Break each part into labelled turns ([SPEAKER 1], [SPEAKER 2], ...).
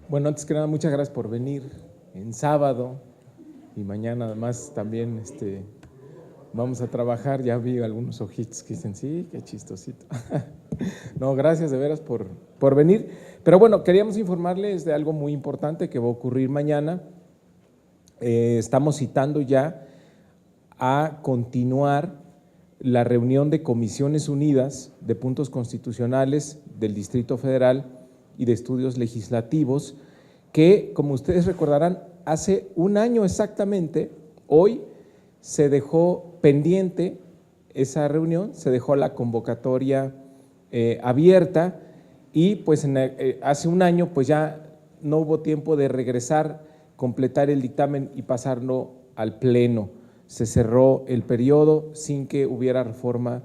[SPEAKER 1] Bueno, antes que nada, muchas gracias por venir en sábado y mañana además también vamos a trabajar. Ya vi algunos ojitos que dicen, sí, qué chistosito. No, gracias de veras por venir. Pero bueno, queríamos informarles de algo muy importante que va a ocurrir mañana. Estamos citando ya a continuar la reunión de Comisiones Unidas de Puntos Constitucionales del Distrito Federal y de Estudios Legislativos, que, como ustedes recordarán, hace un año exactamente, hoy se dejó pendiente esa reunión, se dejó la convocatoria abierta y pues hace un año pues ya no hubo tiempo de regresar, completar el dictamen y pasarlo al Pleno. Se cerró el periodo sin que hubiera reforma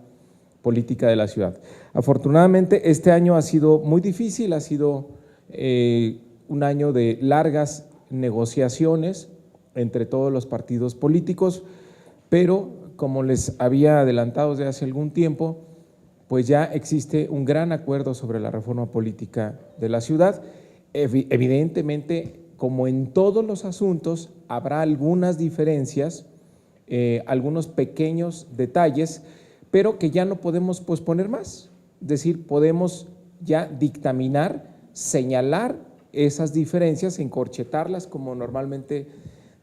[SPEAKER 1] política de la ciudad. Afortunadamente, este año ha sido muy difícil, ha sido un año de largas negociaciones entre todos los partidos políticos, pero como les había adelantado desde hace algún tiempo, pues ya existe un gran acuerdo sobre la reforma política de la ciudad. Evidentemente, como en todos los asuntos, habrá algunas diferencias, algunos pequeños detalles, pero que ya no podemos posponer más. Es decir, podemos ya dictaminar, señalar esas diferencias, encorchetarlas, como normalmente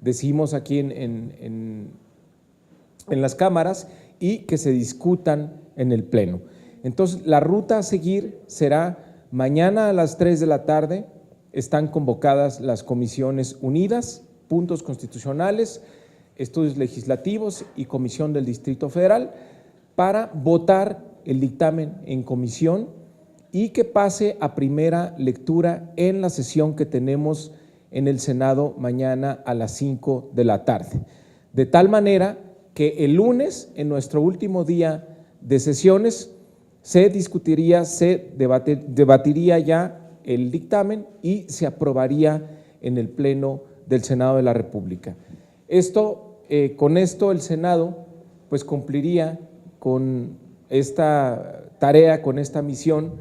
[SPEAKER 1] decimos aquí en las cámaras, y que se discutan en el Pleno. Entonces, la ruta a seguir será mañana a las 3 de la tarde, están convocadas las Comisiones Unidas, Puntos Constitucionales, Estudios Legislativos y Comisión del Distrito Federal para votar el dictamen en comisión y que pase a primera lectura en la sesión que tenemos en el Senado mañana a las 5 de la tarde. De tal manera que el lunes, en nuestro último día de sesiones, se discutiría, se debatiría ya el dictamen y se aprobaría en el Pleno del Senado de la República. Con esto el Senado pues cumpliría con esta tarea, con esta misión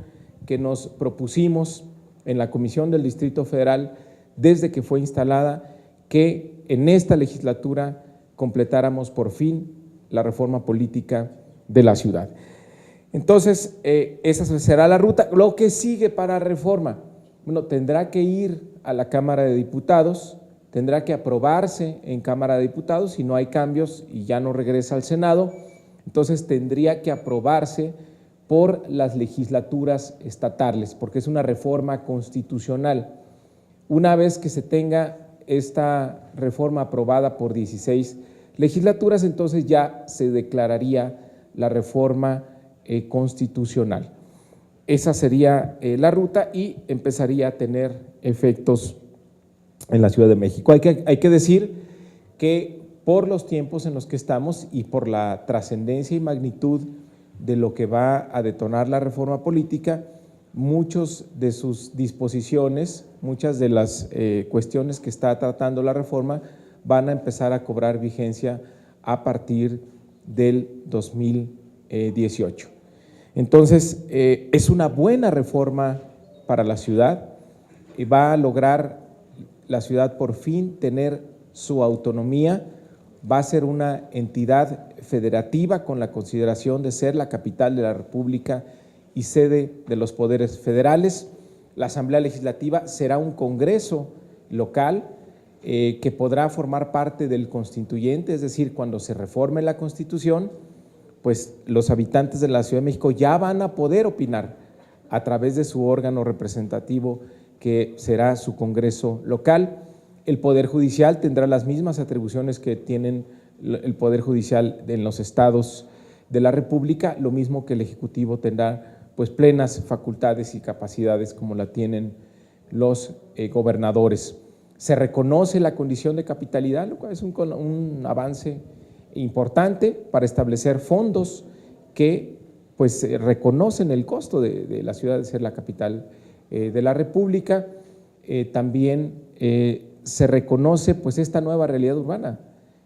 [SPEAKER 1] que nos propusimos en la Comisión del Distrito Federal desde que fue instalada, que en esta legislatura completáramos por fin la reforma política de la ciudad. Entonces, esa será la ruta. Lo que sigue para reforma, bueno, tendrá que ir a la Cámara de Diputados, tendrá que aprobarse en Cámara de Diputados, si no hay cambios y ya no regresa al Senado, entonces tendría que aprobarse por las legislaturas estatales, porque es una reforma constitucional. Una vez que se tenga esta reforma aprobada por 16 legislaturas, entonces ya se declararía la reforma constitucional. Esa sería la ruta y empezaría a tener efectos en la Ciudad de México. Hay que decir que por los tiempos en los que estamos y por la trascendencia y magnitud de lo que va a detonar la reforma política, muchas de sus disposiciones, muchas de las cuestiones que está tratando la reforma van a empezar a cobrar vigencia a partir del 2018. Entonces, es una buena reforma para la ciudad y va a lograr la ciudad por fin tener su autonomía, va a ser una entidad federativa con la consideración de ser la capital de la República y sede de los poderes federales. La Asamblea Legislativa será un congreso local que podrá formar parte del constituyente, es decir, cuando se reforme la Constitución, pues los habitantes de la Ciudad de México ya van a poder opinar a través de su órgano representativo, que será su congreso local. El Poder Judicial tendrá las mismas atribuciones que tienen el Poder Judicial en los estados de la República, lo mismo que el Ejecutivo tendrá pues plenas facultades y capacidades como la tienen los gobernadores. Se reconoce la condición de capitalidad, lo cual es un avance importante para establecer fondos que pues reconocen el costo de la ciudad de ser la capital de la República. También se reconoce pues esta nueva realidad urbana,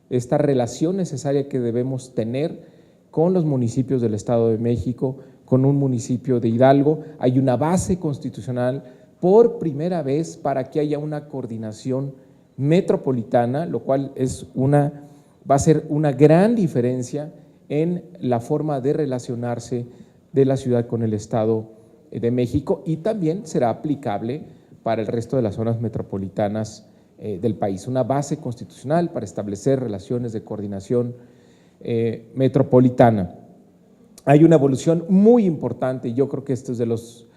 [SPEAKER 1] esta relación necesaria que debemos tener con los municipios del Estado de México, con un municipio de Hidalgo. Hay una base constitucional por primera vez para que haya una coordinación metropolitana, lo cual va a ser una gran diferencia en la forma de relacionarse de la ciudad con el Estado de México, y también será aplicable para el resto de las zonas metropolitanas del país. Una base constitucional para establecer relaciones de coordinación metropolitana. Hay una evolución muy importante, y yo creo que esto es de los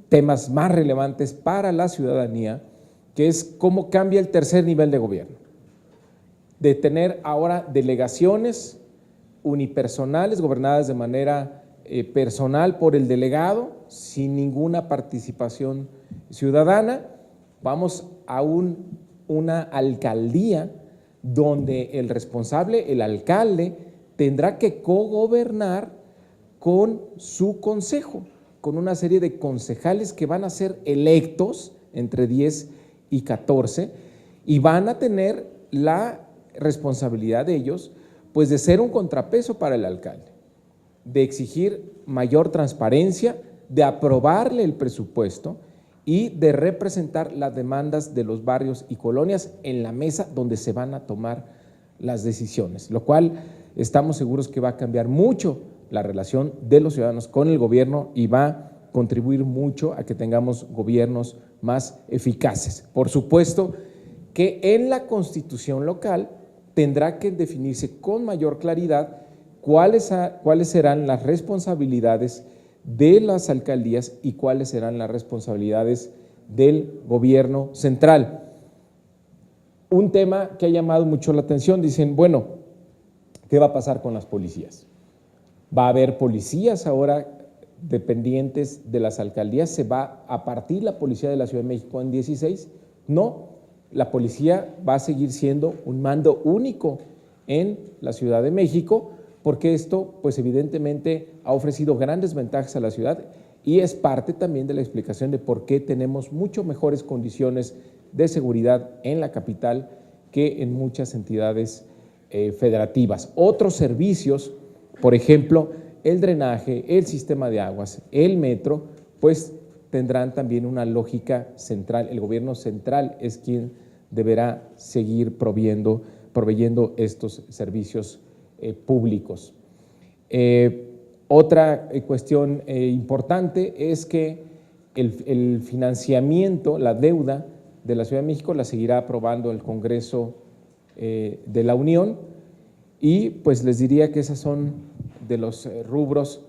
[SPEAKER 1] temas más relevantes para la ciudadanía, que es cómo cambia el tercer nivel de gobierno, de tener ahora delegaciones unipersonales gobernadas de manera personal por el delegado, sin ninguna participación ciudadana. Vamos a una alcaldía donde el responsable, el alcalde, tendrá que cogobernar con su consejo, con una serie de concejales que van a ser electos entre 10 y 14 y van a tener la responsabilidad de ellos, pues de ser un contrapeso para el alcalde, de exigir mayor transparencia, de aprobarle el presupuesto y de representar las demandas de los barrios y colonias en la mesa donde se van a tomar las decisiones, lo cual estamos seguros que va a cambiar mucho la relación de los ciudadanos con el gobierno y va a contribuir mucho a que tengamos gobiernos más eficaces. Por supuesto que en la Constitución local tendrá que definirse con mayor claridad cuáles serán las responsabilidades de las alcaldías y cuáles serán las responsabilidades del gobierno central. Un tema que ha llamado mucho la atención, dicen, bueno, ¿qué va a pasar con las policías? ¿Va a haber policías ahora dependientes de las alcaldías? ¿Se va a partir la policía de la Ciudad de México en 16? No, la policía va a seguir siendo un mando único en la Ciudad de México, porque esto, pues evidentemente, ha ofrecido grandes ventajas a la ciudad y es parte también de la explicación de por qué tenemos mucho mejores condiciones de seguridad en la capital que en muchas entidades federativas. Otros servicios, por ejemplo, el drenaje, el sistema de aguas, el metro, pues tendrán también una lógica central. El gobierno central es quien deberá seguir proveyendo estos servicios públicos. Otra cuestión importante es que el financiamiento, la deuda de la Ciudad de México la seguirá aprobando el Congreso de la Unión, y pues les diría que esos son de los rubros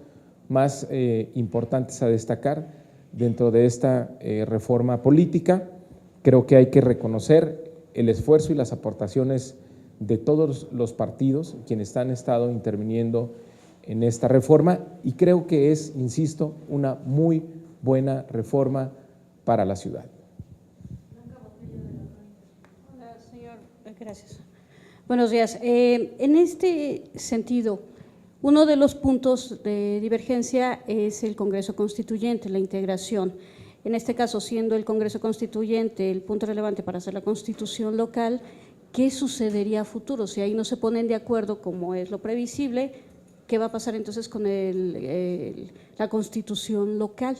[SPEAKER 1] más importantes a destacar dentro de esta reforma política. Creo que hay que reconocer el esfuerzo y las aportaciones de todos los partidos quienes han estado interviniendo en esta reforma, y creo que es, insisto, una muy buena reforma para la ciudad.
[SPEAKER 2] Hola, señor. Gracias. Buenos días. En este sentido, uno de los puntos de divergencia es el Congreso Constituyente, la integración. En este caso, siendo el Congreso Constituyente el punto relevante para hacer la Constitución local, ¿qué sucedería a futuro? Si ahí no se ponen de acuerdo, como es lo previsible, ¿qué va a pasar entonces con la Constitución local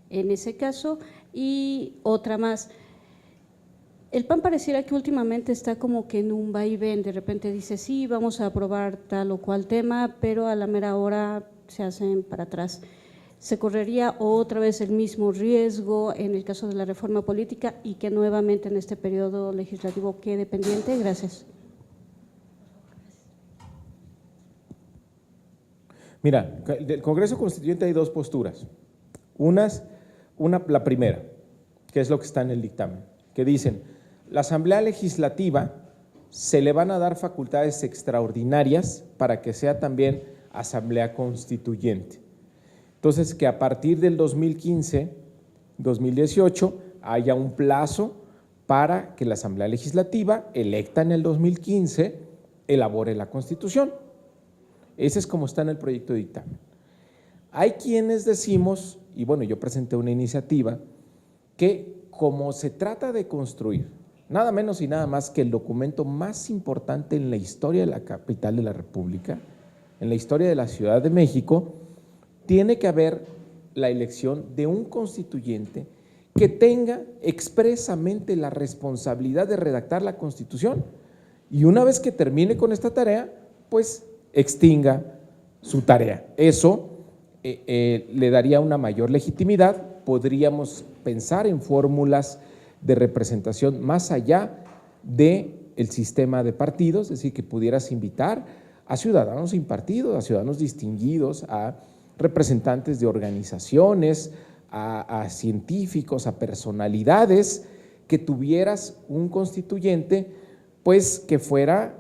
[SPEAKER 2] en ese caso? Y otra más, el PAN pareciera que últimamente está como que en un vaivén, de repente dice sí, vamos a aprobar tal o cual tema, pero a la mera hora se hacen para atrás. ¿Se correría otra vez el mismo riesgo en el caso de la reforma política y que nuevamente en este periodo legislativo quede pendiente? Gracias.
[SPEAKER 1] Mira, del Congreso Constituyente hay dos posturas. La primera, que es lo que está en el dictamen, que dicen, la Asamblea Legislativa se le van a dar facultades extraordinarias para que sea también Asamblea Constituyente. Entonces, que a partir del 2015, 2018, haya un plazo para que la Asamblea Legislativa, electa en el 2015, elabore la Constitución. Ese es como está en el proyecto de dictamen. Hay quienes decimos, y bueno, yo presenté una iniciativa, que como se trata de construir nada menos y nada más que el documento más importante en la historia de la capital de la República, en la historia de la Ciudad de México, tiene que haber la elección de un constituyente que tenga expresamente la responsabilidad de redactar la Constitución y una vez que termine con esta tarea, pues extinga su tarea. Eso le daría una mayor legitimidad, podríamos pensar en fórmulas de representación más allá del sistema de partidos, es decir, que pudieras invitar a ciudadanos sin partido, a ciudadanos distinguidos, a representantes de organizaciones, a científicos, a personalidades, que tuvieras un constituyente pues que fuera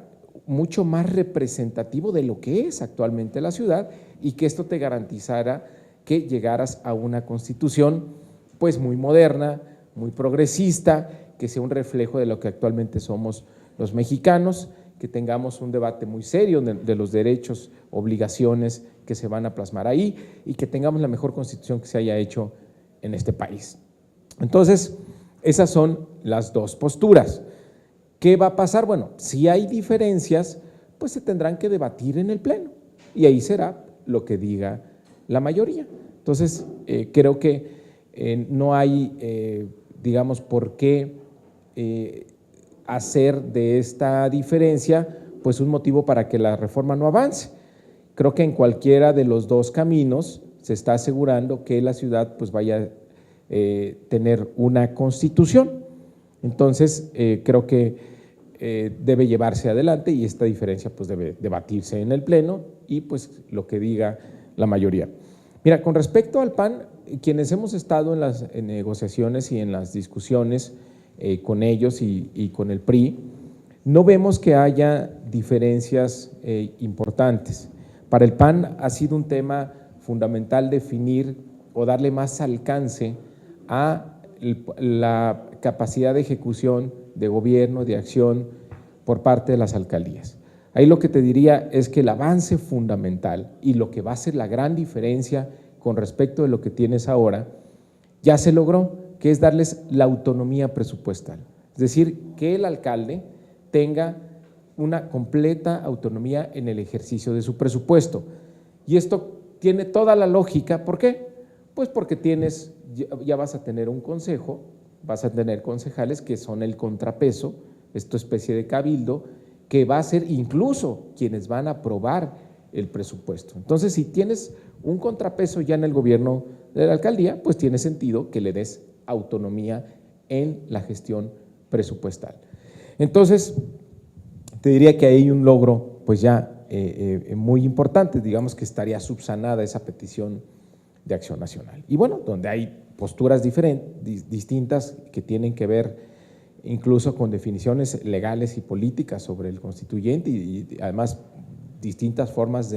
[SPEAKER 1] mucho más representativo de lo que es actualmente la ciudad y que esto te garantizara que llegaras a una constitución pues muy moderna, muy progresista, que sea un reflejo de lo que actualmente somos los mexicanos, que tengamos un debate muy serio de los derechos, obligaciones que se van a plasmar ahí y que tengamos la mejor constitución que se haya hecho en este país. Entonces, esas son las dos posturas. ¿Qué va a pasar? Bueno, si hay diferencias, pues se tendrán que debatir en el Pleno y ahí será lo que diga la mayoría. Entonces, creo que no hay, digamos, por qué hacer de esta diferencia pues un motivo para que la reforma no avance. Creo que en cualquiera de los dos caminos se está asegurando que la ciudad pues vaya a tener una constitución. Entonces, creo que debe llevarse adelante y esta diferencia pues debe debatirse en el Pleno y pues lo que diga la mayoría. Mira, con respecto al PAN, quienes hemos estado en las negociaciones y en las discusiones con ellos y con el PRI, no vemos que haya diferencias importantes. Para el PAN ha sido un tema fundamental definir o darle más alcance a la capacidad de ejecución, de gobierno, de acción por parte de las alcaldías. Ahí lo que te diría es que el avance fundamental y lo que va a ser la gran diferencia con respecto de lo que tienes ahora, ya se logró, que es darles la autonomía presupuestal. Es decir, que el alcalde tenga una completa autonomía en el ejercicio de su presupuesto. Y esto tiene toda la lógica, ¿por qué? Pues porque ya vas a tener un consejo, vas a tener concejales que son el contrapeso, esta especie de cabildo, que va a ser incluso quienes van a aprobar el presupuesto. Entonces, si tienes un contrapeso ya en el gobierno de la alcaldía, pues tiene sentido que le des autonomía en la gestión presupuestal. Entonces, te diría que hay un logro pues ya muy importante, digamos que estaría subsanada esa petición de Acción Nacional. Y bueno, donde hay posturas distintas que tienen que ver incluso con definiciones legales y políticas sobre el constituyente y además distintas formas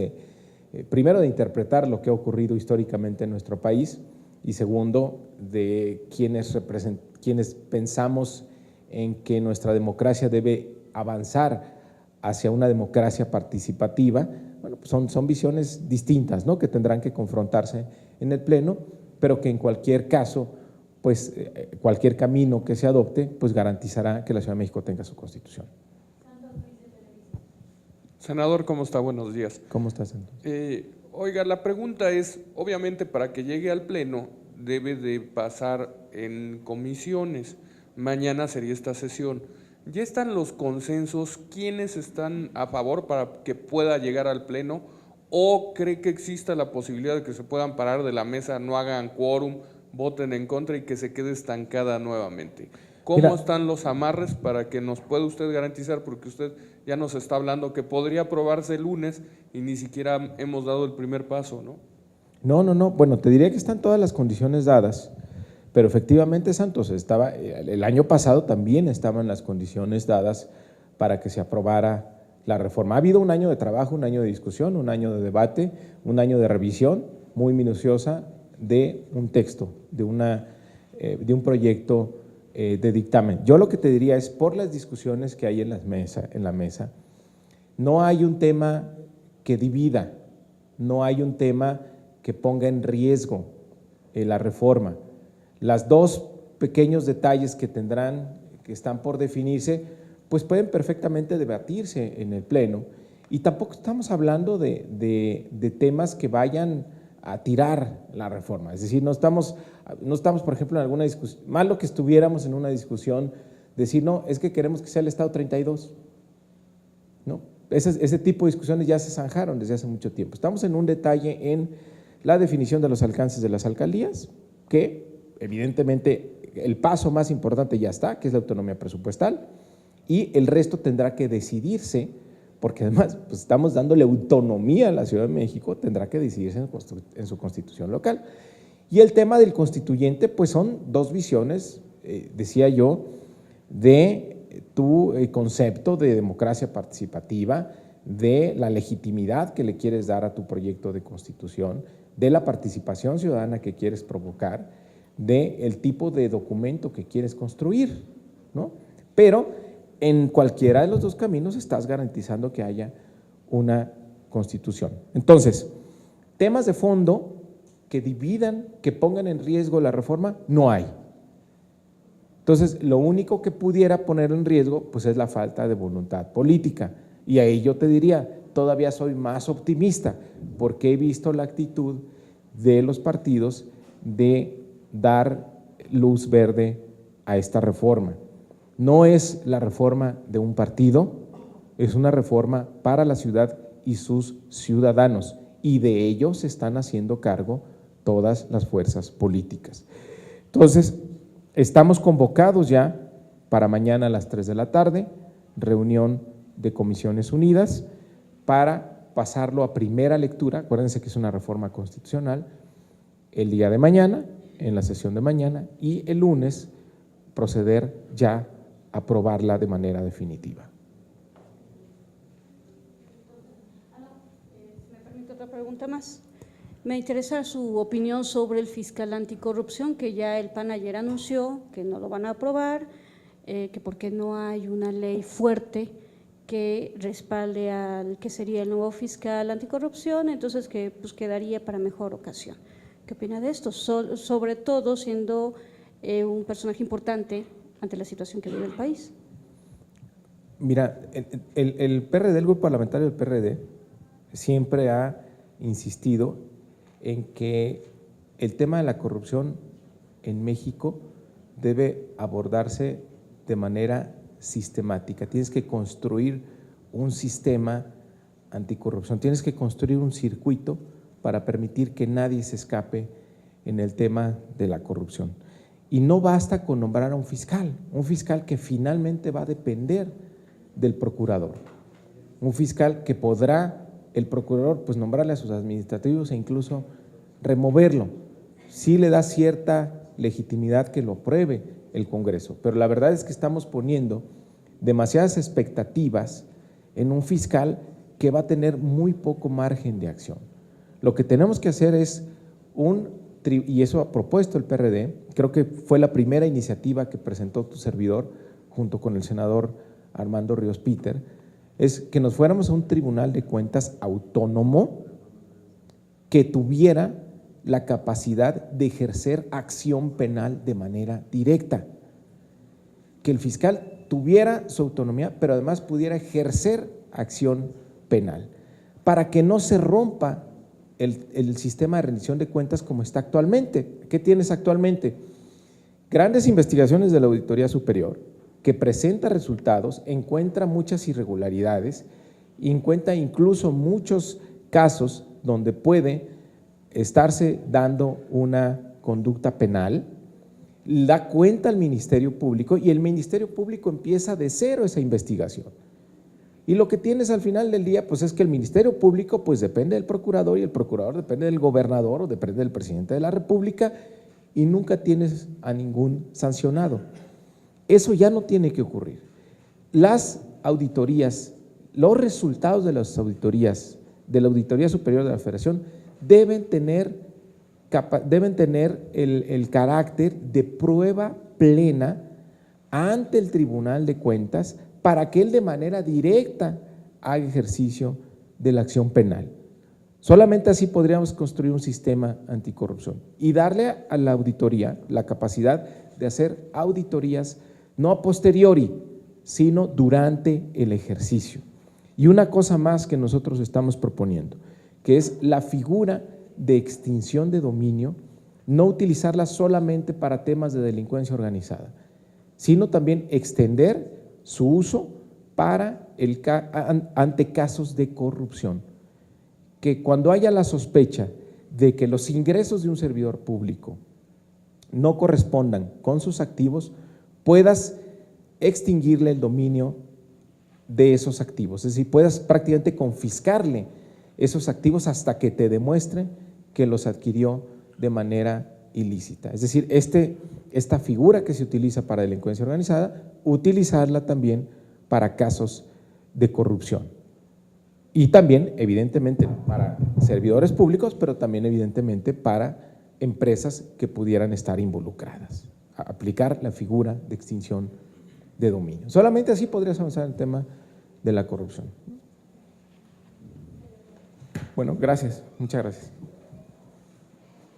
[SPEAKER 1] primero de interpretar lo que ha ocurrido históricamente en nuestro país y segundo, de quienes pensamos en que nuestra democracia debe avanzar hacia una democracia participativa. Bueno, pues son visiones distintas, ¿no?, que tendrán que confrontarse en el Pleno, pero que en cualquier caso, pues cualquier camino que se adopte, pues garantizará que la Ciudad de México tenga su Constitución.
[SPEAKER 3] Senador, ¿cómo está? Buenos días.
[SPEAKER 1] ¿Cómo estás, senador?
[SPEAKER 3] Oiga, la pregunta es, obviamente para que llegue al Pleno debe de pasar en comisiones. Mañana sería esta sesión. ¿Ya están los consensos? ¿Quiénes están a favor para que pueda llegar al Pleno? ¿O cree que exista la posibilidad de que se puedan parar de la mesa, no hagan quórum, voten en contra y que se quede estancada nuevamente? ¿Cómo están los amarres para que nos pueda usted garantizar? Porque usted ya nos está hablando que podría aprobarse el lunes y ni siquiera hemos dado el primer paso, ¿no?
[SPEAKER 1] No. Bueno, te diría que están todas las condiciones dadas, pero efectivamente, Santos, el año pasado también estaban las condiciones dadas para que se aprobara la reforma. Ha habido un año de trabajo, un año de discusión, un año de debate, un año de revisión muy minuciosa de un texto, de un proyecto de dictamen. Yo lo que te diría es, por las discusiones que hay en la mesa, no hay un tema que divida, no hay un tema que ponga en riesgo la reforma. Las dos pequeños detalles que están por definirse, pues pueden perfectamente debatirse en el Pleno y tampoco estamos hablando de temas que vayan a tirar la reforma. Es decir, no estamos, por ejemplo, en alguna discusión, malo que estuviéramos en una discusión, decir, no, es que queremos que sea el Estado 32, ¿no? Ese tipo de discusiones ya se zanjaron desde hace mucho tiempo. Estamos en un detalle en la definición de los alcances de las alcaldías, que evidentemente el paso más importante ya está, que es la autonomía presupuestal, y el resto tendrá que decidirse, porque además pues estamos dándole autonomía a la Ciudad de México, tendrá que decidirse en su constitución local. Y el tema del constituyente, pues son dos visiones, decía yo, de tu concepto de democracia participativa, de la legitimidad que le quieres dar a tu proyecto de constitución, de la participación ciudadana que quieres provocar, del tipo de documento que quieres construir, ¿no? Pero en cualquiera de los dos caminos estás garantizando que haya una constitución. Entonces, temas de fondo que dividan, que pongan en riesgo la reforma, no hay. Entonces, lo único que pudiera poner en riesgo, pues es la falta de voluntad política. Y ahí yo te diría, todavía soy más optimista, porque he visto la actitud de los partidos de dar luz verde a esta reforma. No es la reforma de un partido, es una reforma para la ciudad y sus ciudadanos, y de ello se están haciendo cargo todas las fuerzas políticas. Entonces, estamos convocados ya para mañana a las 3 de la tarde, reunión de Comisiones Unidas, para pasarlo a primera lectura. Acuérdense que es una reforma constitucional, el día de mañana, en la sesión de mañana, y el lunes proceder ya a aprobarla de manera definitiva.
[SPEAKER 2] ¿Me permite otra pregunta más? Me interesa su opinión sobre el fiscal anticorrupción, que ya el PAN ayer anunció que no lo van a aprobar, que porque no hay una ley fuerte que respalde al que sería el nuevo fiscal anticorrupción, entonces que pues quedaría para mejor ocasión. ¿Qué opina de esto? Sobre todo siendo un personaje importante ante la situación que vive el país.
[SPEAKER 1] Mira, el PRD, el grupo parlamentario del PRD, siempre ha insistido en que el tema de la corrupción en México debe abordarse de manera sistemática. Tienes que construir un sistema anticorrupción, tienes que construir un circuito para permitir que nadie se escape en el tema de la corrupción. Y no basta con nombrar a un fiscal que finalmente va a depender del procurador, un fiscal que podrá el procurador pues nombrarle a sus administrativos e incluso removerlo, sí le da cierta legitimidad que lo apruebe el Congreso, pero la verdad es que estamos poniendo demasiadas expectativas en un fiscal que va a tener muy poco margen de acción. Lo que tenemos que hacer es y eso ha propuesto el PRD, creo que fue la primera iniciativa que presentó tu servidor junto con el senador Armando Ríos Peter, es que nos fuéramos a un tribunal de cuentas autónomo que tuviera la capacidad de ejercer acción penal de manera directa, que el fiscal tuviera su autonomía, pero además pudiera ejercer acción penal, para que no se rompa el sistema de rendición de cuentas como está actualmente. ¿Qué tienes actualmente? Grandes investigaciones de la Auditoría Superior, que presenta resultados, encuentra muchas irregularidades, encuentra incluso muchos casos donde puede estarse dando una conducta penal, da cuenta al Ministerio Público y el Ministerio Público empieza de cero esa investigación. Y lo que tienes al final del día pues es que el Ministerio Público pues depende del procurador y el procurador depende del gobernador o depende del presidente de la República y nunca tienes a ningún sancionado. Eso ya no tiene que ocurrir. Las auditorías, los resultados de las auditorías, de la Auditoría Superior de la Federación, deben tener el carácter de prueba plena ante el Tribunal de Cuentas para que él de manera directa haga ejercicio de la acción penal. Solamente así podríamos construir un sistema anticorrupción y darle a la auditoría la capacidad de hacer auditorías no a posteriori, sino durante el ejercicio. Y una cosa más que nosotros estamos proponiendo, que es la figura de extinción de dominio, no utilizarla solamente para temas de delincuencia organizada, sino también extender su uso para ante casos de corrupción. Que cuando haya la sospecha de que los ingresos de un servidor público no correspondan con sus activos, puedas extinguirle el dominio de esos activos, es decir, puedas prácticamente confiscarle esos activos hasta que te demuestre que los adquirió de manera ilícita. Es decir, esta figura que se utiliza para delincuencia organizada, utilizarla también para casos de corrupción. Y también, evidentemente, para servidores públicos, pero también, evidentemente, para empresas que pudieran estar involucradas. Aplicar la figura de extinción de dominio. Solamente así podrías avanzar en el tema de la corrupción. Bueno, gracias. Muchas gracias.